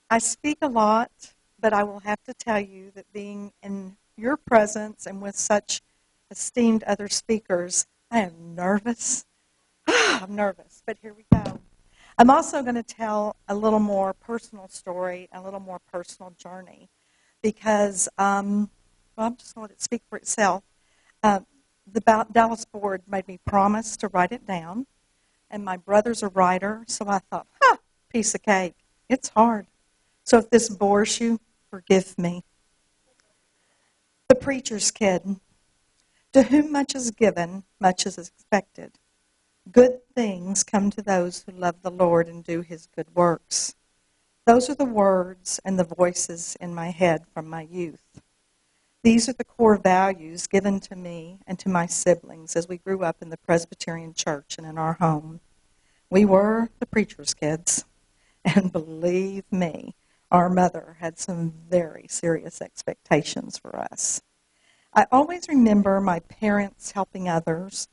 I speak a lot, but I will have to tell you that being in your presence and with such esteemed other speakers, I am nervous. I'm nervous, but here we go. I'm also going to tell a little more personal story, a little more personal journey, because, well, I'm just going to let it speak for itself. Uh, the Dallas board made me promise to write it down, and my brother's a writer, so I thought, piece of cake. It's hard. So if this bores you, forgive me. The preacher's kid. To whom much is given, much is expected. Good things come to those who love the Lord and do his good works. Those are the words and the voices in my head from my youth. These are the core values given to me and to my siblings as we grew up in the Presbyterian church and in our home. We were the preacher's kids, and believe me, our mother had some very serious expectations for us. I always remember my parents helping others.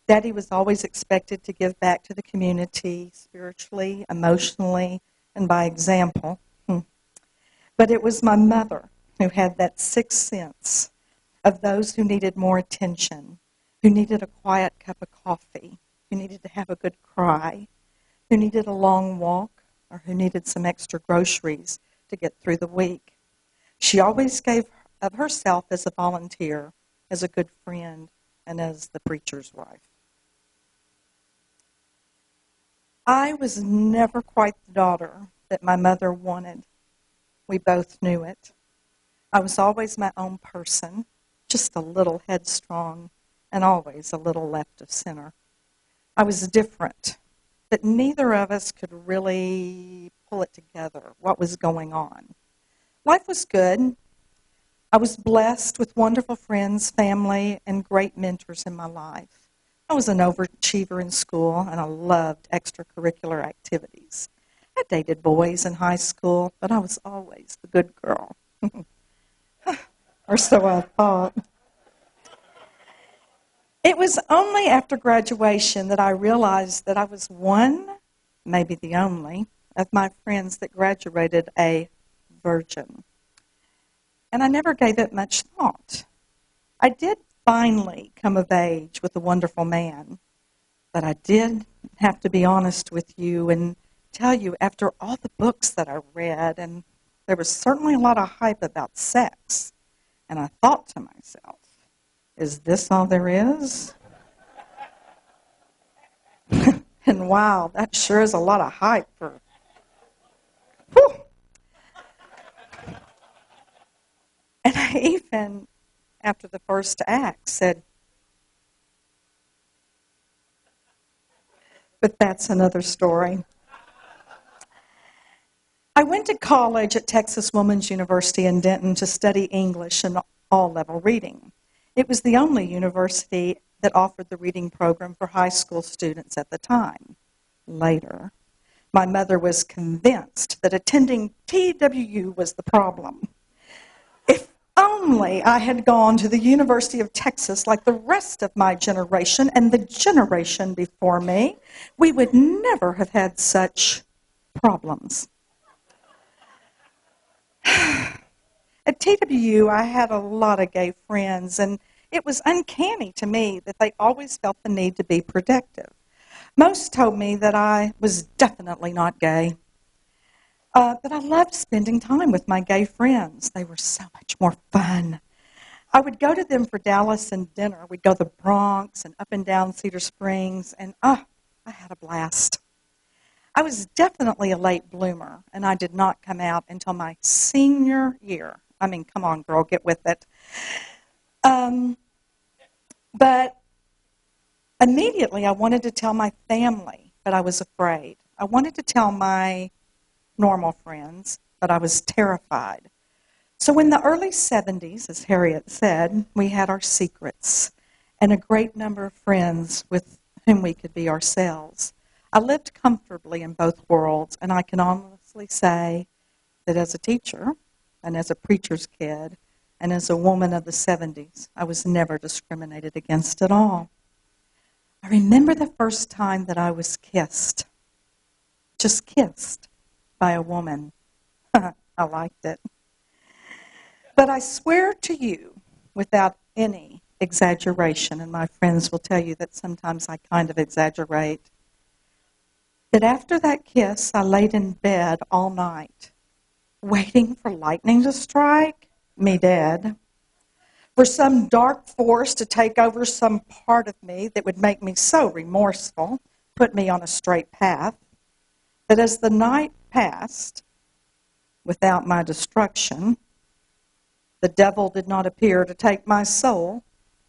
Daddy was always expected to give back to the community spiritually, emotionally, and by example. But it was my mother who had that sixth sense of those who needed more attention, who needed a quiet cup of coffee, who needed to have a good cry, who needed a long walk, or who needed some extra groceries to get through the week. She always gave of herself as a volunteer, as a good friend, and as the preacher's wife. I was never quite the daughter that my mother wanted. We both knew it. I was always my own person, just a little headstrong, and always a little left of center. I was different, but neither of us could really pull it together, what was going on. Life was good. I was blessed with wonderful friends, family, and great mentors in my life. I was an overachiever in school, and I loved extracurricular activities. I dated boys in high school, but I was always the good girl. Or so I thought. It was only after graduation that I realized that I was one, maybe the only, of my friends that graduated a virgin. And I never gave it much thought. I did finally come of age with a wonderful man, but I did have to be honest with you and tell you, after all the books that I read, and there was certainly a lot of hype about sex, and I thought to myself, is this all there is? And wow, that sure is a lot of hype for... Whew. And I even, after the first act, said, but that's another story. I went to college at Texas Woman's University in Denton to study English and all-level reading. It was the only university that offered the reading program for high school students at the time. Later, my mother was convinced that attending TWU was the problem. If only I had gone to the University of Texas like the rest of my generation and the generation before me, we would never have had such problems. At TWU, I had a lot of gay friends, and it was uncanny to me that they always felt the need to be protective. Most told me that I was definitely not gay, but I loved spending time with my gay friends. They were so much more fun. I would go to them for Dallas and dinner. We'd go to the Bronx and up and down Cedar Springs, and I had a blast. I was definitely a late bloomer, and I did not come out until my senior year. I mean, come on, girl, get with it. But immediately I wanted to tell my family, but I was afraid. I wanted to tell my normal friends, but I was terrified. So in the early 70s, as Harriet said, we had our secrets and a great number of friends with whom we could be ourselves. I lived comfortably in both worlds, and I can honestly say that as a teacher and as a preacher's kid and as a woman of the 70s, I was never discriminated against at all. I remember the first time that I was kissed, just kissed, by a woman. I liked it. But I swear to you, without any exaggeration, and my friends will tell you that sometimes I kind of exaggerate, that after that kiss, I laid in bed all night, waiting for lightning to strike me dead, for some dark force to take over some part of me that would make me so remorseful, put me on a straight path, that as the night passed, without my destruction, the devil did not appear to take my soul,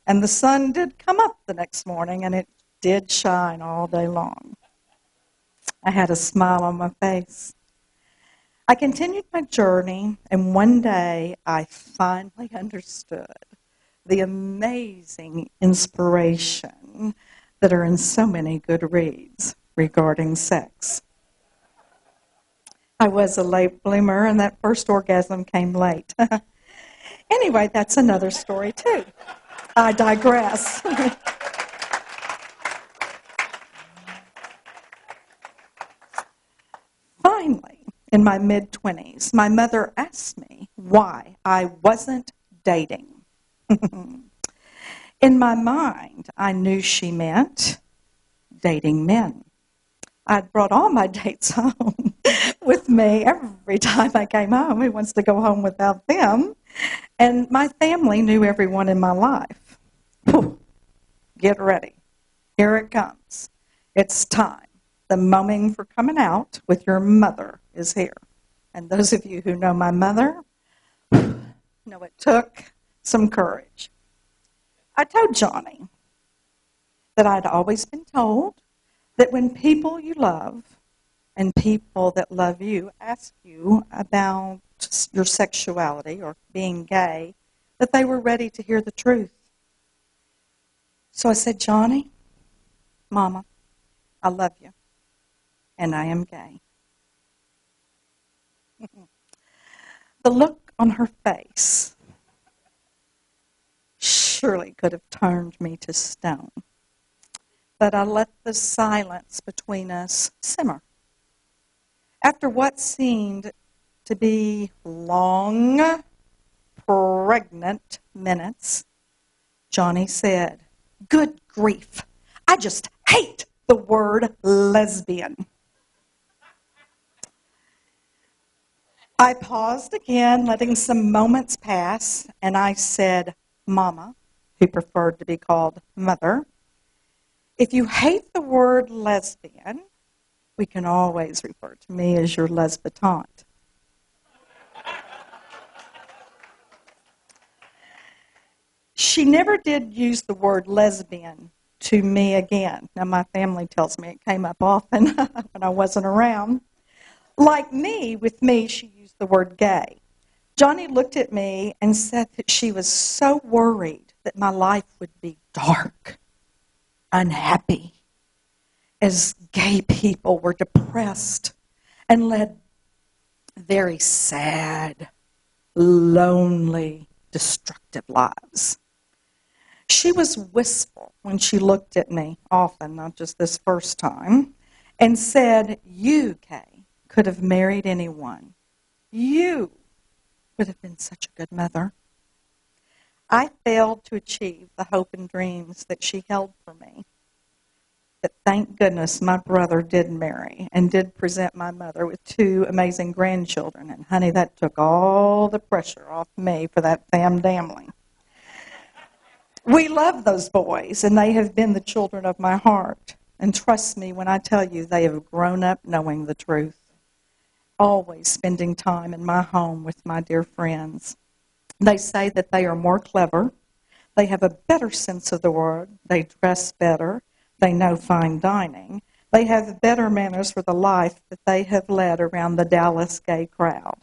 and the sun did come up the next morning, and it did shine all day long. I had a smile on my face. I continued my journey, and one day I finally understood the amazing inspiration that are in so many good reads regarding sex. I was a late bloomer, and that first orgasm came late. Anyway, that's another story, too. I digress. Finally, in my mid-20s, my mother asked me why I wasn't dating. In my mind, I knew she meant dating men. I'd brought all my dates home with me every time I came home. Who wants to go home without them? And my family knew everyone in my life. Whew. Get ready. Here it comes. It's time. The moment for coming out with your mother is here. And those of you who know my mother know it took some courage. I told Johnny that I'd always been told that when people you love and people that love you ask you about your sexuality or being gay, that they were ready to hear the truth. So I said, Johnny, Mama, I love you, and I am gay. The look on her face surely could have turned me to stone. But I let the silence between us simmer. After what seemed to be long, pregnant minutes, Johnny said, "Good grief, I just hate the word lesbian." I paused again, letting some moments pass, and I said, Mama, who preferred to be called Mother, if you hate the word lesbian, we can always refer to me as your lesbitante. She never did use the word lesbian to me again. Now, my family tells me it came up often when I wasn't around. Like me, with me, she used the word gay. Johnny looked at me and said that she was so worried that my life would be dark, unhappy, as gay people were depressed and led very sad, lonely, destructive lives. She was wistful when she looked at me, often, not just this first time, and said, you, Kay, could have married anyone. You would have been such a good mother. I failed to achieve the hope and dreams that she held for me. But thank goodness my brother did marry and did present my mother with 2 amazing grandchildren. And honey, that took all the pressure off me for that family. We love those boys, and they have been the children of my heart. And trust me when I tell you, they have grown up knowing the truth. Always spending time in my home with my dear friends. They say that they are more clever. They have a better sense of the word. They dress better. They know fine dining. They have better manners for the life that they have led around the Dallas gay crowd.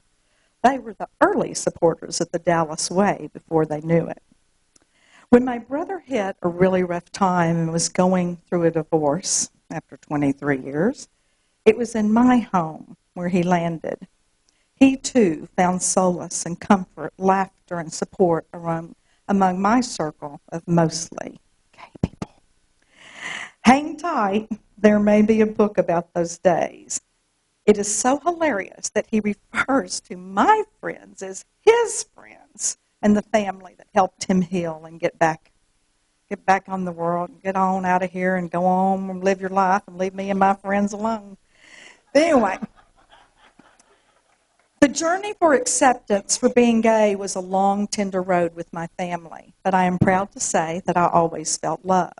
They were the early supporters of the Dallas way before they knew it. When my brother hit a really rough time and was going through a divorce after 23 years, it was in my home where he landed. He, too, found solace and comfort, laughter, and support among my circle of mostly gay people. Hang tight. There may be a book about those days. It is so hilarious that he refers to my friends as his friends and the family that helped him heal and get back on the world and get on out of here and go on and live your life and leave me and my friends alone. But anyway, the journey for acceptance for being gay was a long, tender road with my family, but I am proud to say that I always felt love.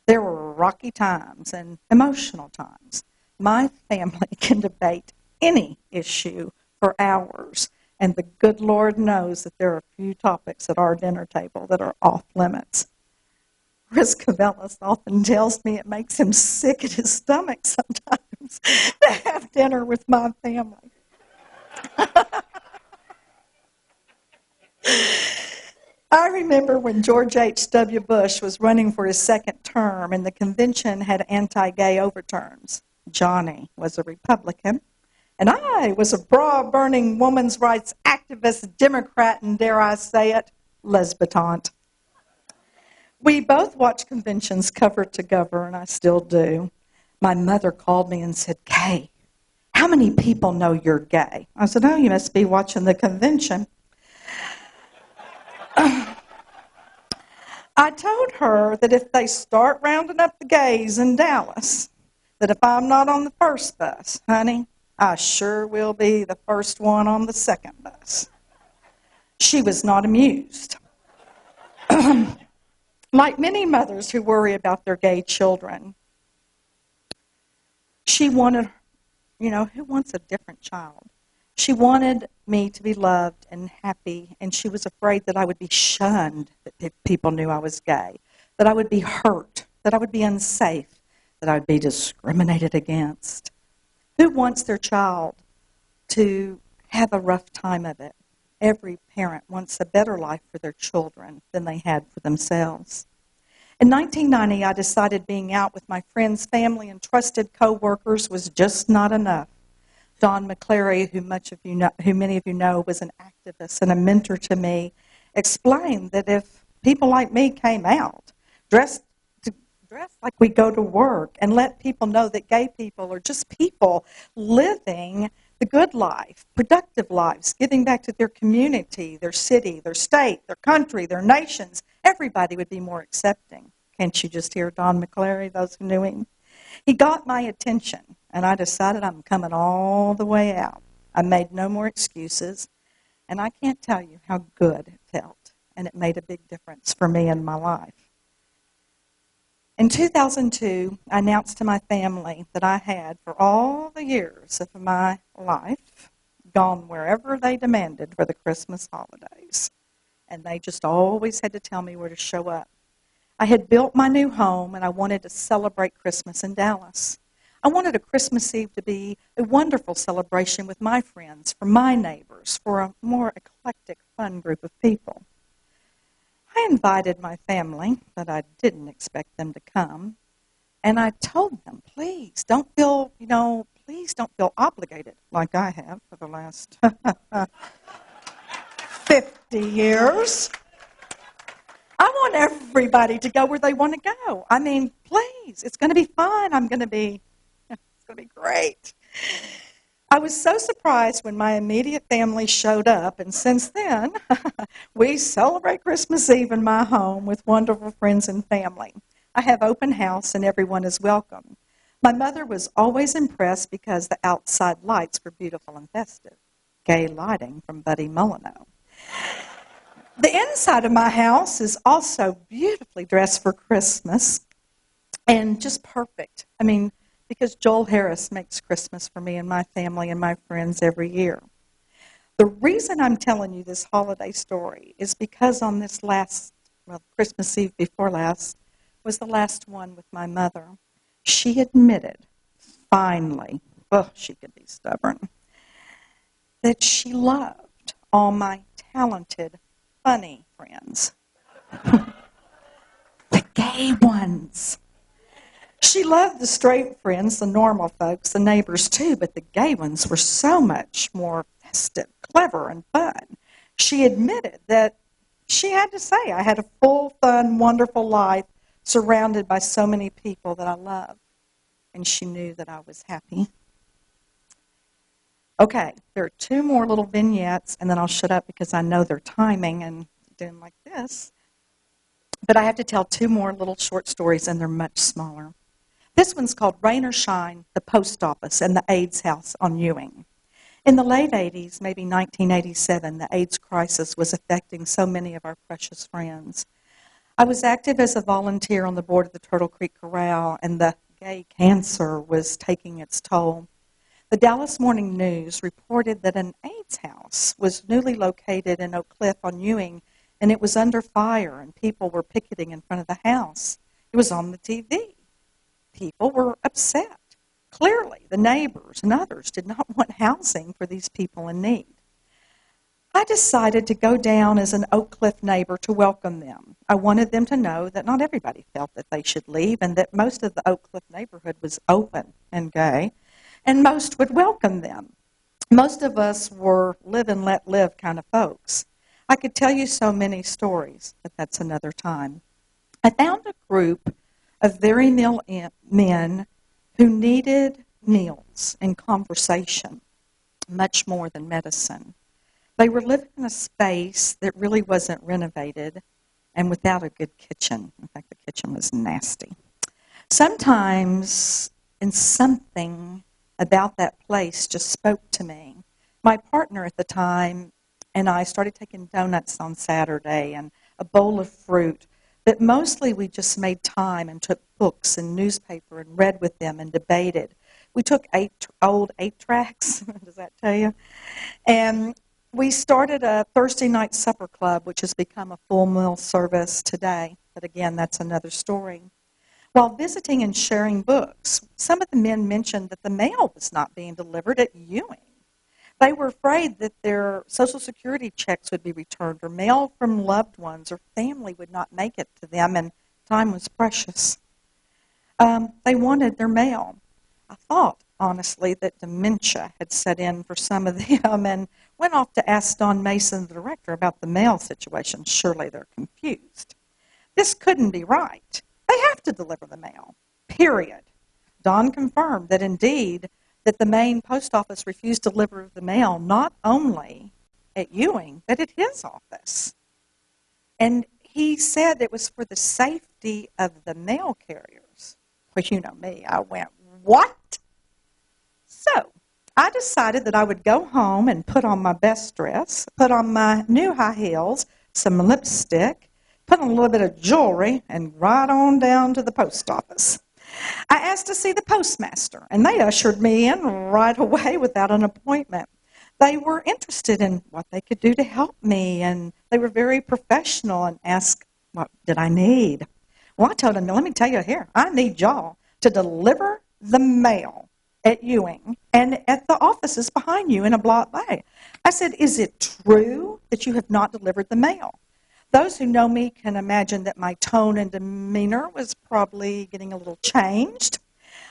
There were rocky times and emotional times. My family can debate any issue for hours, and the good Lord knows that there are a few topics at our dinner table that are off limits. Chris Cavellis often tells me it makes him sick at his stomach sometimes to have dinner with my family. I remember when George H.W. Bush was running for his second term and the convention had anti-gay overtones. Johnny was a Republican, and I was a bra-burning women's rights activist, Democrat, and dare I say it, lesbitant. We both watched conventions cover to cover, and I still do. My mother called me and said, "Kay, how many people know you're gay?" I said, "Oh, you must be watching the convention." I told her that if they start rounding up the gays in Dallas, that if I'm not on the first bus, honey, I sure will be the first one on the second bus. She was not amused. Like many mothers who worry about their gay children, she wanted, who wants a different child? She wanted me to be loved and happy, and she was afraid that I would be shunned if people knew I was gay, that I would be hurt, that I would be unsafe, that I would be discriminated against. Who wants their child to have a rough time of it? Every parent wants a better life for their children than they had for themselves. In 1990, I decided being out with my friends, family, and trusted co-workers was just not enough. Don McClary, who many of you know, was an activist and a mentor to me, explained that if people like me came out, dressed like we go to work, and let people know that gay people are just people living the good life, productive lives, giving back to their community, their city, their state, their country, their nations, everybody would be more accepting. Can't you just hear Don McClary, those who knew him? He got my attention, and I decided I'm coming all the way out. I made no more excuses, and I can't tell you how good it felt, and it made a big difference for me in my life. In 2002, I announced to my family that I had, for all the years of my life, gone wherever they demanded for the Christmas holidays, and they just always had to tell me where to show up. I had built my new home, and I wanted to celebrate Christmas in Dallas. I wanted a Christmas Eve to be a wonderful celebration with my friends, for my neighbors, for a more eclectic, fun group of people. I invited my family, but I didn't expect them to come, and I told them, please don't feel obligated like I have for the last 50 years. I want everybody to go where they want to go. I mean, please, it's going to be fun. It's going to be great. I was so surprised when my immediate family showed up, and since then, we celebrate Christmas Eve in my home with wonderful friends and family. I have open house, and everyone is welcome. My mother was always impressed because the outside lights were beautiful and festive. Gay lighting from Buddy Molyneux. The inside of my house is also beautifully dressed for Christmas and just perfect. I mean, because Joel Harris makes Christmas for me and my family and my friends every year. The reason I'm telling you this holiday story is because on this Christmas Eve before last was the last one with my mother. She admitted, finally, she could be stubborn, that she loved all my talented, funny friends. The gay ones. She loved the straight friends, the normal folks, the neighbors too, but the gay ones were so much more festive, clever, and fun. She admitted that she had to say I had a full, fun, wonderful life surrounded by so many people that I loved, and she knew that I was happy. Okay, there are two more little vignettes, and then I'll shut up because I know they're timing and doing like this. But I have to tell two more little short stories, and they're much smaller. This one's called Rain or Shine, the Post Office and the AIDS House on Ewing. In the late 80s, maybe 1987, the AIDS crisis was affecting so many of our precious friends. I was active as a volunteer on the board of the Turtle Creek Corral, and the gay cancer was taking its toll. The Dallas Morning News reported that an AIDS house was newly located in Oak Cliff on Ewing, and it was under fire, and people were picketing in front of the house. It was on the TV. People were upset. Clearly, the neighbors and others did not want housing for these people in need. I decided to go down as an Oak Cliff neighbor to welcome them. I wanted them to know that not everybody felt that they should leave and that most of the Oak Cliff neighborhood was open and gay, and most would welcome them. Most of us were live and let live kind of folks. I could tell you so many stories, but that's another time. I found a group of very men who needed meals and conversation much more than medicine. They were living in a space that really wasn't renovated and without a good kitchen. In fact, the kitchen was nasty. Sometimes, and something about that place just spoke to me. My partner at the time and I started taking donuts on Saturday and a bowl of fruit, but mostly we just made time and took books and newspaper and read with them and debated. We took old 8-tracks, does that tell you? And we started a Thursday night supper club, which has become a full meal service today. But again, that's another story. While visiting and sharing books, some of the men mentioned that the mail was not being delivered at Ewing. They were afraid that their Social Security checks would be returned or mail from loved ones or family would not make it to them, and time was precious. They wanted their mail. I thought, honestly, that dementia had set in for some of them and went off to ask Don Mason, the director, about the mail situation. Surely they're confused. This couldn't be right. They have to deliver the mail, period. Don confirmed that indeed that the main post office refused to deliver the mail not only at Ewing, but at his office. And he said it was for the safety of the mail carriers. Well, you know me, I went, what? So I decided that I would go home and put on my best dress, put on my new high heels, some lipstick, put on a little bit of jewelry, and ride on down to the post office. I asked to see the postmaster, and they ushered me in right away without an appointment. They were interested in what they could do to help me, and they were very professional and asked, what did I need? Well, I told them, let me tell you here, I need y'all to deliver the mail at Ewing and at the offices behind you in a block bay. I said, is it true that you have not delivered the mail? Those who know me can imagine that my tone and demeanor was probably getting a little changed.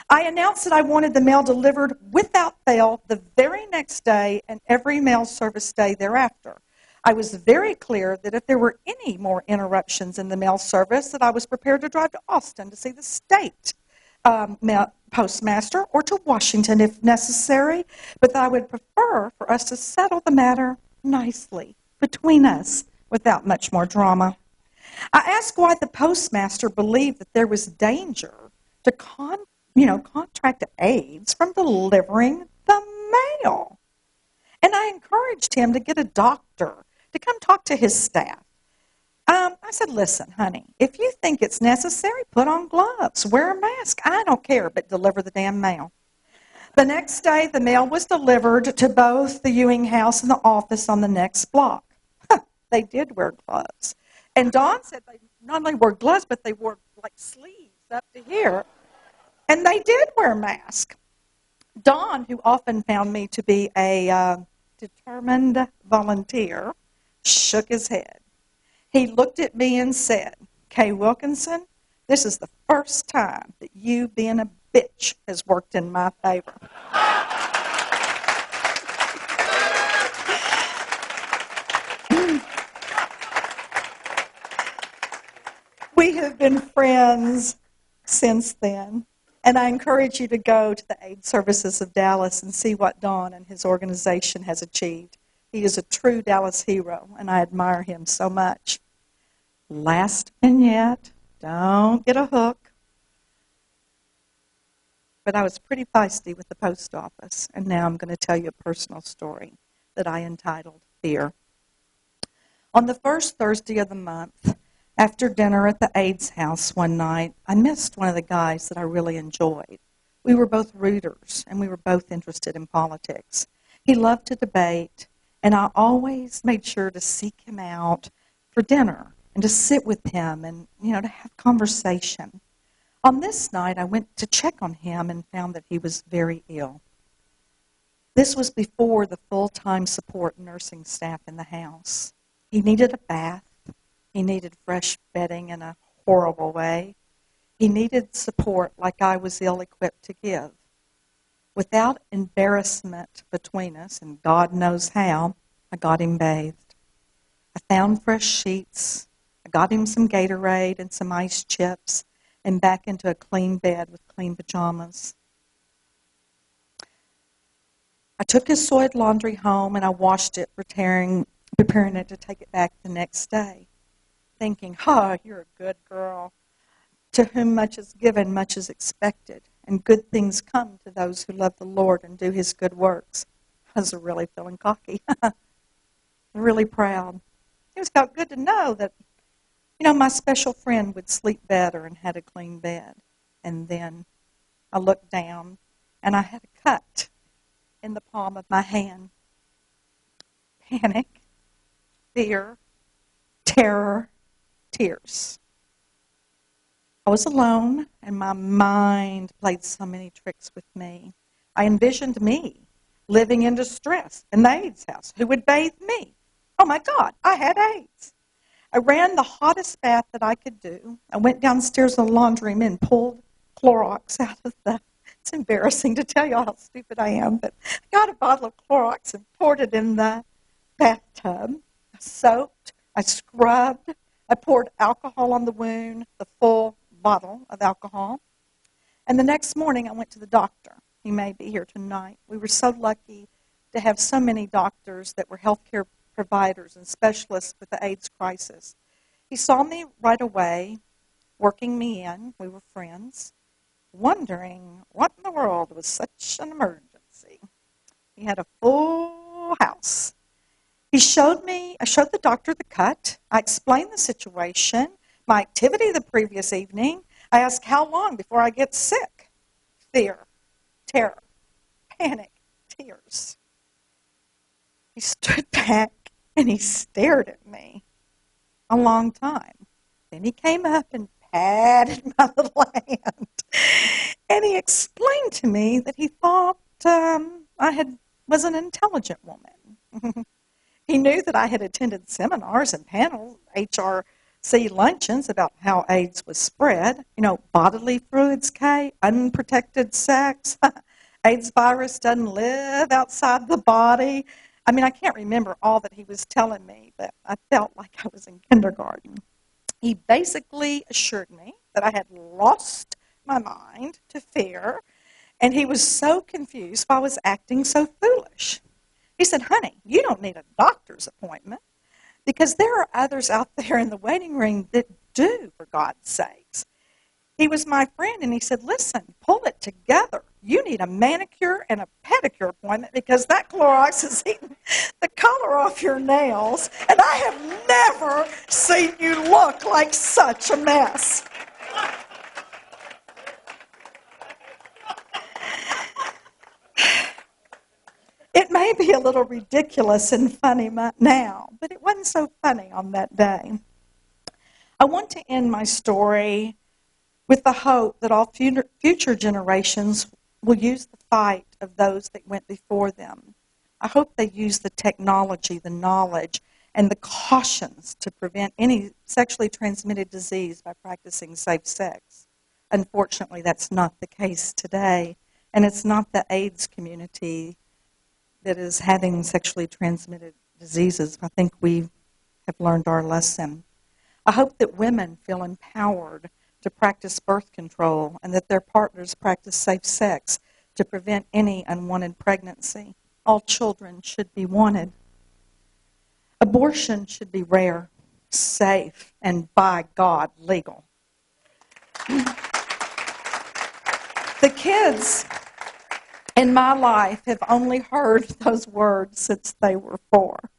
I announced that I wanted the mail delivered without fail the very next day and every mail service day thereafter. I was very clear that if there were any more interruptions in the mail service, that I was prepared to drive to Austin to see the state postmaster or to Washington if necessary, but that I would prefer for us to settle the matter nicely between us without much more drama. I asked why the postmaster believed that there was danger to contract AIDS from delivering the mail. And I encouraged him to get a doctor to come talk to his staff. I said, listen, honey, if you think it's necessary, put on gloves, wear a mask. I don't care, but deliver the damn mail. The next day, the mail was delivered to both the Ewing house and the office on the next block. They did wear gloves. And Dawn said they not only wore gloves, but they wore like sleeves up to here. And they did wear masks. Dawn, who often found me to be a determined volunteer, shook his head. He looked at me and said, Kay Wilkinson, this is the first time that you being a bitch has worked in my favor. We have been friends since then. And I encourage you to go to the AIDS Services of Dallas and see what Don and his organization has achieved. He is a true Dallas hero, and I admire him so much. Last vignette. Don't get a hook. But I was pretty feisty with the post office, and now I'm going to tell you a personal story that I entitled Fear. On the first Thursday of the month, after dinner at the AIDS house one night, I missed one of the guys that I really enjoyed. We were both rooters, and we were both interested in politics. He loved to debate, and I always made sure to seek him out for dinner and to sit with him and, to have conversation. On this night, I went to check on him and found that he was very ill. This was before the full-time support nursing staff in the house. He needed a bath. He needed fresh bedding in a horrible way. He needed support like I was ill-equipped to give. Without embarrassment between us, and God knows how, I got him bathed. I found fresh sheets. I got him some Gatorade and some ice chips and back into a clean bed with clean pajamas. I took his soiled laundry home and I washed it, preparing it to take it back the next day, thinking, you're a good girl. To whom much is given, much is expected, and good things come to those who love the Lord and do his good works. I was really feeling cocky, really proud. It was felt good to know that, my special friend would sleep better and had a clean bed. And then I looked down, and I had a cut in the palm of my hand. Panic, fear, terror, tears. I was alone, and my mind played so many tricks with me. I envisioned me living in distress in the AIDS house. Who would bathe me? Oh, my God, I had AIDS. I ran the hottest bath that I could do. I went downstairs to the laundry room and pulled Clorox out of it's embarrassing to tell you how stupid I am, but I got a bottle of Clorox and poured it in the bathtub. I soaked, I scrubbed, I poured alcohol on the wound, the full bottle of alcohol. And the next morning I went to the doctor. He may be here tonight. We were so lucky to have so many doctors that were healthcare providers and specialists with the AIDS crisis. He saw me right away, working me in. We were friends, wondering what in the world was such an emergency. He had a full house. I showed the doctor the cut. I explained the situation, my activity the previous evening. I asked how long before I get sick. Fear, terror, panic, tears. He stood back and he stared at me a long time. Then he came up and patted my little hand. And he explained to me that he thought was an intelligent woman. He knew that I had attended seminars and panels, HRC luncheons about how AIDS was spread. Bodily fluids, unprotected sex. AIDS virus doesn't live outside the body. I can't remember all that he was telling me, but I felt like I was in kindergarten. He basically assured me that I had lost my mind to fear, and he was so confused why I was acting so foolish. He said, honey, you don't need a doctor's appointment because there are others out there in the waiting room that do, for God's sakes. He was my friend, and he said, listen, pull it together. You need a manicure and a pedicure appointment because that Clorox is eating the color off your nails, and I have never seen you look like such a mess. It may be a little ridiculous and funny now, but it wasn't so funny on that day. I want to end my story with the hope that all future generations will use the fight of those that went before them. I hope they use the technology, the knowledge, and the cautions to prevent any sexually transmitted disease by practicing safe sex. Unfortunately, that's not the case today, and it's not the AIDS community that is having sexually transmitted diseases. I think we have learned our lesson. I hope that women feel empowered to practice birth control and that their partners practice safe sex to prevent any unwanted pregnancy. All children should be wanted. Abortion should be rare, safe, and by God, legal. The kids in my life have only heard those words since they were 4.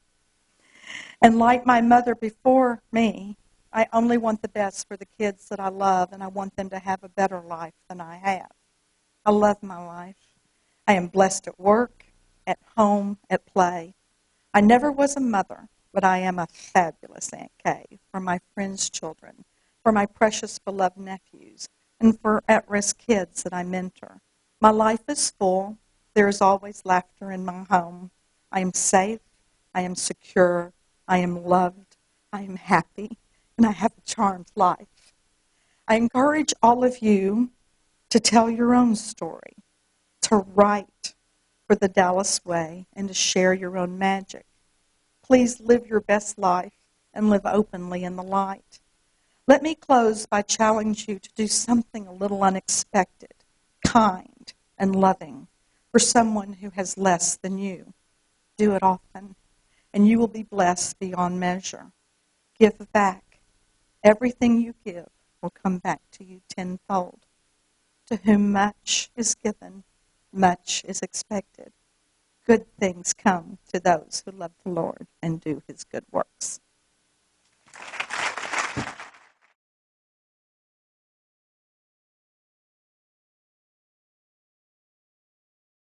And like my mother before me, I only want the best for the kids that I love, and I want them to have a better life than I have. I love my life. I am blessed at work, at home, at play. I never was a mother, but I am a fabulous Aunt Kay for my friends' children, for my precious beloved nephews, and for at-risk kids that I mentor. My life is full. There is always laughter in my home. I am safe. I am secure. I am loved. I am happy. And I have a charmed life. I encourage all of you to tell your own story, to write for the Dallas way, and to share your own magic. Please live your best life and live openly in the light. Let me close by challenging you to do something a little unexpected, kind, and loving for someone who has less than you. Do it often, and you will be blessed beyond measure. Give back. Everything you give will come back to you tenfold. To whom much is given, much is expected. Good things come to those who love the Lord and do his good works.